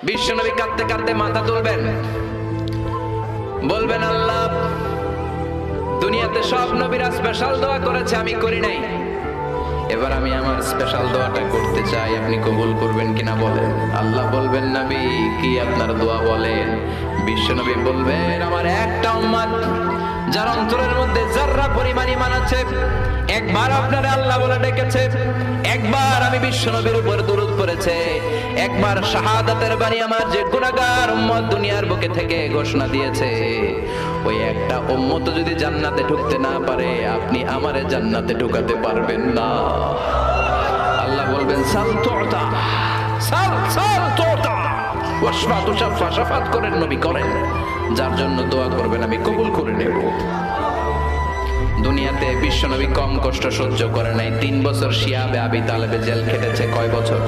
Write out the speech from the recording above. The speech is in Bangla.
বিশ্বনবী কাঁদতে কাঁদতে মাথা তুলবেন, বলবেন আল্লাহ, দুনিয়াতে সব নবীরা স্পেশাল দোয়া করেছে, আমি করি নাই, এবার আমি আমার স্পেশাল দোয়াটা করতে চাই, আপনি কবুল করবেন কিনা বলেন। আল্লাহ বলবেন, নবী কি আপনার দোয়া বলেন? বিশ্বনবী বলবেন, আমার একটা উম্মত যার অন্তরের মধ্যে যাররা পরিমাণ ঈমান আছে, একবার আপনারে আল্লাহ বলে ডেকেছে, একবার আমি বিশ্বনবীর উপর দরুদ পড়েছে, একবার শাহাদাতের বাণী আমার যে গুনাহগার উম্মত দুনিয়ার বুকে থেকে ঘোষণা দিয়েছে, ওই একটা উম্মত যদি জান্নাতে ঢুকতে না পারে, আপনি আমারে জান্নাতে ঢুকাতে পারবেন না। আল্লাহ বলবেন, সাল তুতা, সাল সাল তুতা, ওয়াশফা তুশাফা, শাফাত করেন নবী করেন, যার জন্য দোয়া করবেন আমি কবুল করে নেব। দুনিয়াতে বিশ্বনবী কম কষ্ট সহ্য করে নাই। 3 বছর শিয়াবে আবি তালেবে জেল খেটেছে। কয় বছর?